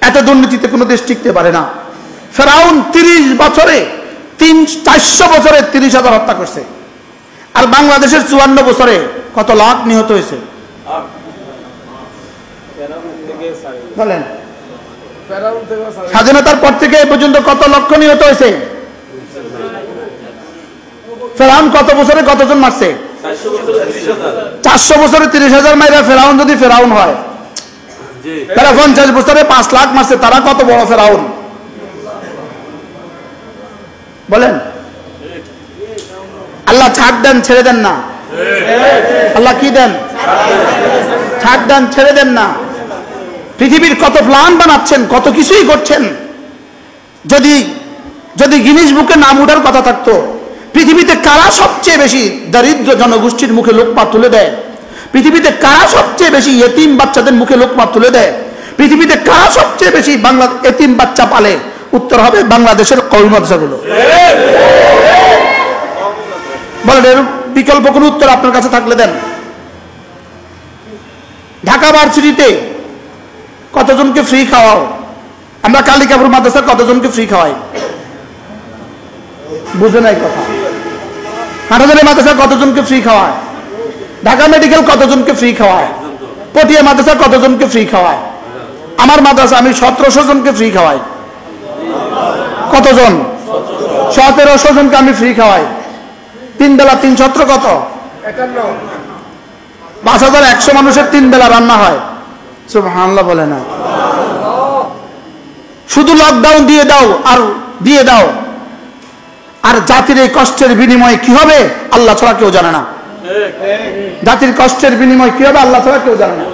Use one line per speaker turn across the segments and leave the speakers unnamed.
এত দুর্নীতিতে কোনো দেশ টিকতে পারে না। ফেরাউন 30 বছরে 400 বছরে 30,000 হত্যা করছে। আর বাংলাদেশের 54 বছরে কত লাখ নিহত হয়েছে বলেন? স্বাধীনতার পর থেকে এ পর্যন্ত কত লক্ষ নিহত হয়েছে? ফেরাউন কত বছরে কতজন মারছে? 400 বছরে 30,000 মাইরা ফেরাউন যদি ফেরাউন হয়, তারা 50 বছরে 5 লাখ মারছে, তারা কত বড় ফেরাউন বলেন? আল্লাহ ছাড় দেন, ছেড়ে দেন না। আল্লাহ কি দেন? ছাড় দেন, ছেড়ে দেন না। পৃথিবীর কত প্ল্যান বানাচ্ছেন, কত কিছুই করছেন। যদি গিনিস বুকে নাম উঠার কথা থাকতো, পৃথিবীতে কারা সবচেয়ে বেশি দরিদ্র জনগোষ্ঠীর মুখে লোকমা তুলে দেয়? পৃথিবীতে কারা সবচেয়ে বেশি এতিম বাচ্চাদের মুখে লোকমা তুলে দেয়? পৃথিবীতে কারা সবচেয়ে বেশি বাংলা এতিম বাচ্চা পালে? উত্তর হবে বাংলাদেশের কওমি মাদ্রাসাগুলো। বলেন, এর বিকল্প কোন উত্তর আপনার কাছে থাকলে দেন। ঢাকা ভার্সিটিতে কতজনকে ফ্রি খাওয়াও? আমরা কালিকাপুর মাদ্রাসার কতজনকে ফ্রি খাওয়াই? বুঝে নাই কথা। হাটাজারি মাদ্রাসা কতজনকে ফ্রি খাওয়ায়? ঢাকা মেডিকেল কতজনকে ফ্রি খাওয়ায়? পটিয়া মাদ্রাসা কতজনকে ফ্রি খাওয়ায়? আমার মাদ্রাসা আমি 1700 জনকে ফ্রি খাওয়াই। কতজন? 1700 জনকে আমি ফ্রি খাওয়াই। 3 বেলা 3 17 কত? 5100 মানুষের 3 বেলা রান্না হয়। সুবহানাল্লাহ বলে না। শুধু লকডাউন দিয়ে দাও আর দিয়ে দাও, আর জাতির এই কষ্টের বিনিময়ে কি হবে আল্লাহ ছাড়া কেউ জানে না। জাতির কষ্টের বিনিময় কি হবে আল্লাহ ছাড়া কেউ জানে না।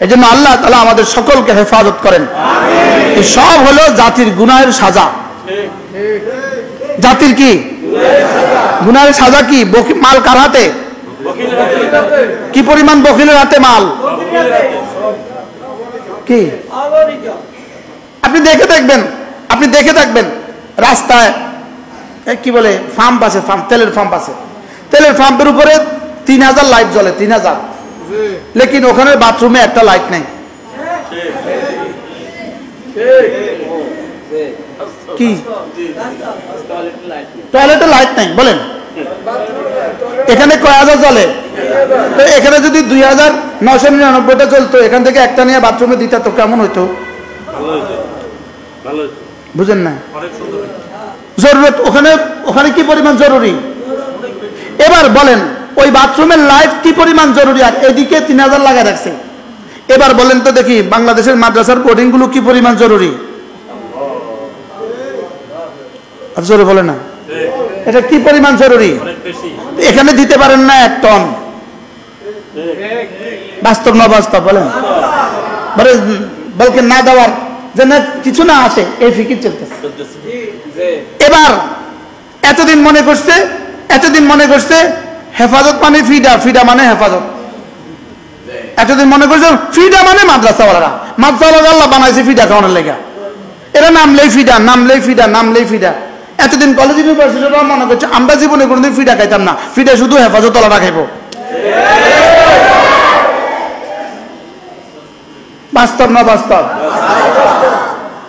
এই জন্য আল্লাহ তাআলা আমাদের সকলকে হেফাজত করেন। এই সব হলো জাতির গুনাহের সাজা। জাতির কি গুনাহের সাজা? কি মাল কার হাতে? কি পরিমাণ বকিলের হাতে মাল? কি আপনি দেখে দেখবেন রাস্তায় কি বলে পাম্প আছে, তেলের পাম্প আছে, তেলের পাম্পের উপরে 3000 লাইট জ্বলে, 3000, লেকিন ওখানে বাথরুমে একটা লাইট নেই। কি টয়লেটে লাইট নাই বলেন? এখানে কয় হাজার জ্বলে? তো এখানে যদি 2999টা চলতো, এখান থেকে একটা নিয়ে বাথরুমে দিতে তো কেমন হইতো? বুঝেন না? জরুরত ওখানে কি পরিমাণ জরুরি? এবার বলেন ওই বাথরুমের লাইট কি পরিমাণ জরুরি, আর এদিকে 3000 লাগায় রাখছে। এবার বলেন তো দেখি বাংলাদেশের মাদ্রাসার বোর্ডিং গুলো কি পরিমাণ জরুরি? জোরে বলে না, এটা কি পরিমাণ জরুরি? এখানে দিতে পারেন না 1 টন। বাস্তব না বাস্তব বলেন? বলকে না দেওয়ার যেন কিছু না আসে এই ফিকির চলতেছে। এবার এতদিন মনে করছে হেফাজত মানে ফিডা মানে হেফাজত। এতদিন মনে করছে ফিডা মানে মাদ্রাসাওয়ালারা আল্লাহ বানাইছে ফিডা খাওয়ানোর লেগা। এরা নামলেই ফিডা। এতদিন কলেজ ইউনিভার্সিটিরা মনে করছে আমরা জীবনে কোনোদিন ফিডা খাইতাম না, ফিডা শুধু হেফাজতওয়ালারা খাইব। বাস্তব না বাস্তব?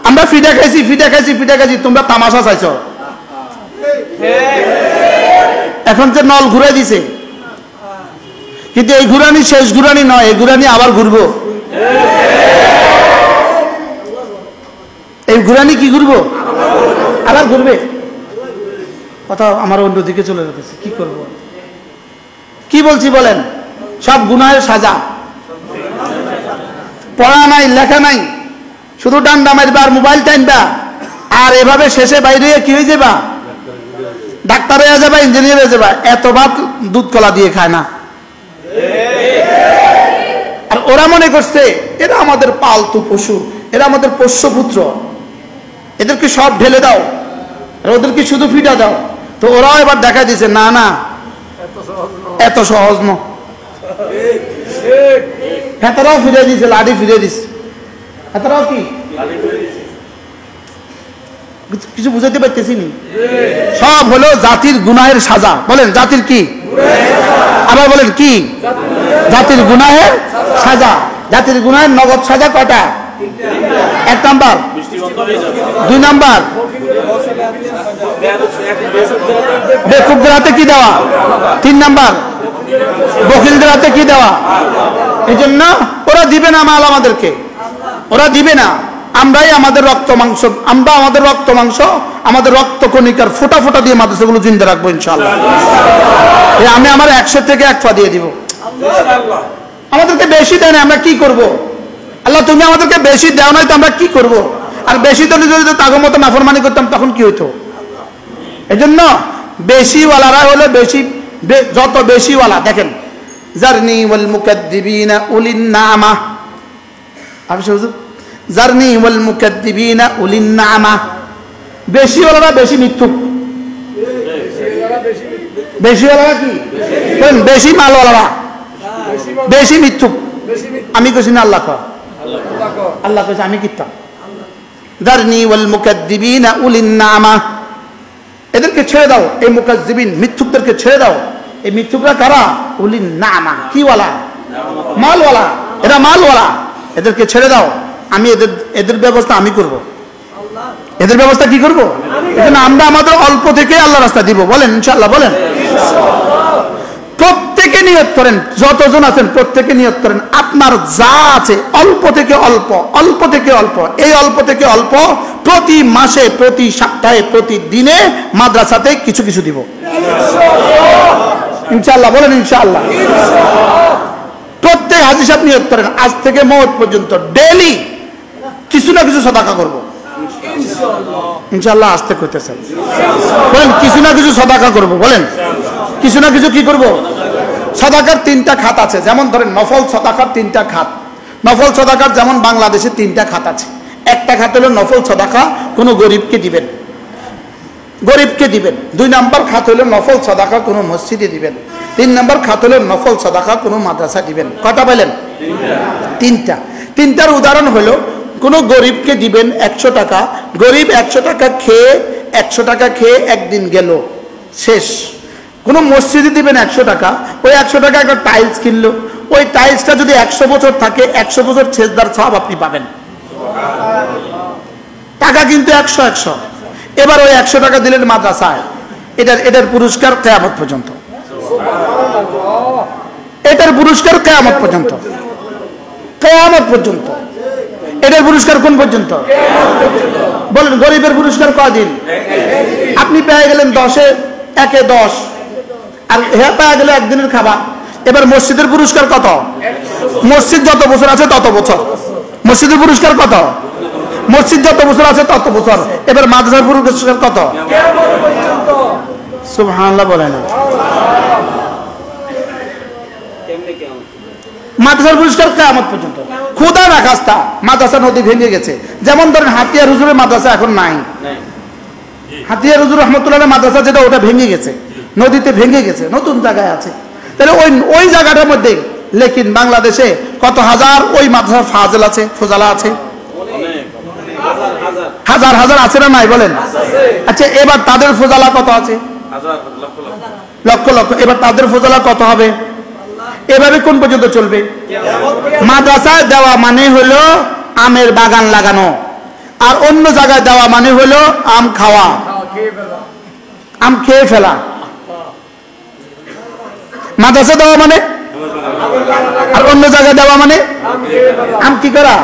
আমরা ফিডা খাইছি, তোমরা তামাশা চাইছো। এখন যে নল ঘুরাই দিছে, কিন্তু এই ঘুরানি শেষ ঘুরানি নয়, এই ঘুরানি আবার ঘুরবো। এই ঘুরানি কি ঘুরবো? আবার ঘুরবে। কথা আমার অন্যদিকে চলে যেতেছে, কি করব? কি বলছি বলেন? সব গুনাহের সাজা। পড়া নাই, লেখা নাই, শুধু ডান্ডা মারবা আর মোবাইল টাইমবা, আর এভাবে শেষে বাইরে কি হয়ে যাবা? ডাক্তার হয়ে যাবা, ইঞ্জিনিয়ার হয়ে যাবা। এত ভাত দুধ কলা দিয়ে খায় না। আর ওরা মনে করছে এরা আমাদের পালতু পশু, এরা আমাদের পোষ্যপুত্র, এদেরকে সব ঢেলে দাও, ওদেরকে শুধু ফিডা দাও। তো ওরাও এবার দেখা দিছে না না এত সহজ ন। হেতারাও ফিরে দিছে, লাঠি ফিরে দিছে। হেতারাও কি কিছু বুঝাতে পারতেছি নি? সব হলো জাতির গুনাহের সাজা। বলেন জাতির কি? আবার বলেন কি? জাতির গুনাহের সাজা। জাতির গুনাহের নগদ সাজা কয়টা? এক নাম্বার। 2 নাম্বার, বেকুবদের হাতে কি দেওয়া? 3 নাম্বার, বকিলদের হাতে কি দেওয়া? এই জন্য ওরা দিবে না মাল আমাদেরকে, ওরা দিবে না। আমরাই আমাদের রক্ত মাংস, আমরা আমাদের রক্ত মাংস, আমাদের রক্ত কণিকার ফোঁটা ফোঁটা দিয়ে মাদ্রাসাগুলো জিন্দা রাখবো ইনশাআল্লাহ। আমি আমার 100 থেকে 1 পা দিয়ে দিব। আমাদেরকে বেশি দেয় না, আমরা কি করব? আল্লাহ তুমি আমাদেরকে বেশি দাও নাই তো আমরা কি করব? আর বেশি দিলে যদি তাগো মতো নাফরমানি করতাম তখন কি হইতো? এই জন্য বেশিওয়ালারা হলো বেশি, যত বেশিওয়ালা দেখেন, জারনি ওয়াল মুকাদ্দিবিনা উলিন নামা, আপনি শুনুন, জারনি ওয়াল মুকাদ্দিবিনা উলিন নামা, বেশিওয়ালারা বেশি মিথ্যুক, বেশিওয়ালারা কি বলেন? বেশি মালওয়ালারা বেশি মিথ্যুক। আমি কইছি না, আল্লাহ কয়, আল্লাহ কইছে, আমি কিতাম। জারনি ওয়াল মুকাদ্দিবিনা উলিন নামা, এদেরকে ছেড়ে দাও, এই মুকাজ্জিবিন মিথ্যুকদেরকে ছেড়ে দাও। এই মিথ্যুকরা কারা? উলিন নামা, কি ওয়ালা? মালওয়ালা, এরা মালওয়ালা, এদেরকে ছেড়ে দাও। আমি এদের ব্যবস্থা আমি করব। এদের ব্যবস্থা কি করব? এজন্য আমরা আমাদের অল্প থেকে আল্লাহ রাস্তা দিব, বলেন ইনশাআল্লাহ, বলেন। প্রত্যেকে নিয়ত করেন, যতজন আছেন প্রত্যেকে নিয়ত করেন, আপনার যা আছে অল্প থেকে অল্প, অল্প থেকে অল্প, এই অল্প থেকে অল্প প্রতি মাসে, প্রতি সপ্তাহে, প্রতি দিনে মাদ্রাসাতে কিছু কিছু দিব ইনশাআল্লাহ, বলেন ইনশাআল্লাহ। প্রত্যেক হাজী সাহেব নিয়ত করেন, আজ থেকে মওত পর্যন্ত ডেইলি কিছু না কিছু সাদাকা করব ইনশাআল্লাহ। আসতে কইতেছেন, বলেন কিছু না কিছু সাদাকা করব, বলেন কিছু না কিছু কি করব? সাদাকার 3টা খাত আছে, যেমন ধরেন নফল সাদাকার 3টা খাত। নফল সাদাকার যেমন বাংলাদেশে 3টা খাত আছে। একটা খাত হলো নফল সাদাকা, কোনো গরিবকে দিবেন, গরিবকে দিবেন। 2 নাম্বার খাত হলো নফল সাদাকা, কোনো মসজিদে দিবেন। 3 নাম্বার খাত হলো নফল সাদাকা, কোনো মাদ্রাসা দিবেন। কটা পাইলেন? 3টা। 3টার উদাহরণ হলো, কোনো গরিবকে দিবেন 100 টাকা, গরিব 100 টাকা খেয়ে, 100 টাকা খেয়ে একদিন গেল, শেষ। কোনো মসজিদে দিবেন 100 টাকা, ওই 100 টাকা একটা টাইলস কিনলো, ওই টাইলসটা যদি 100 বছর থাকে, 100 বছর সেজদার সওয়াব আপনি পাবেন। টাকা কিন্তু 100। এবার ওই 100 টাকা দিলেন মাদ্রাসায়, এটার পুরস্কার কিয়ামত পর্যন্ত, এটার পুরস্কার কিয়ামত পর্যন্ত, কিয়ামত পর্যন্ত। এটার পুরস্কার কোন পর্যন্ত? বলেন, গরিবের পুরস্কার কদিন? আপনি পেয়ে গেলেন 10-এ 1-এ 10, আর হ্যাঁ পেয়ে গেলে একদিনের খাবার। এবার মসজিদের পুরস্কার কত? মসজিদ যত বছর আছে তত বছর, মসজিদের পুরস্কার কত? মসজিদ যত বছর আছে তত বছর। এবার মাদ্রাসার পুরস্কার কত? সুবহানাল্লাহ, বলে না। মাদ্রাসার পুরস্কার কিয়ামত পর্যন্ত। খোদা না খাস্তা মাদ্রাসা নদী ভেঙে গেছে, যেমন ধরেন হাতিয়ার হুজুরের মাদ্রাসা এখন নাই। হাতিয়ার হুজুর রহমতুল্লাহ মাদ্রাসা যেটা, ওটা ভেঙে গেছে, নদীতে ভেঙে গেছে, নতুন জায়গায় আছে। তাহলে ওই জায়গাটার মধ্যে লেকিন বাংলাদেশে কত হাজার ওই মাদ্রাসা ফাজিল আছে, ফজলা আছে, হাজার হাজার আছে না নাই বলেন? আচ্ছা, এবার তাদের ফজলা কত আছে? লক্ষ লক্ষ। এবার তাদের ফজলা কত হবে? এভাবে কোন পর্যন্ত চলবে? মাদ্রাসায় দেওয়া মানে হলো আমের বাগান লাগানো, আর অন্য জায়গায় দেওয়া মানে হলো আম খাওয়া, আম খেয়ে ফেলা। মাদ্রাসা দেওয়া মানে, আর অন্য জায়গায় দেওয়া মানে আম কি করা?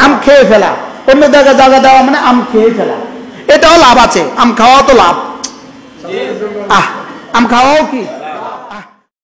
আম খেয়ে ফেলা। অন্য জায়গায় জায়গা দেওয়া মানে আম খেয়ে ফেলা। এটাও লাভ আছে, আম খাওয়াও তো লাভ। আম খাওয়াও কি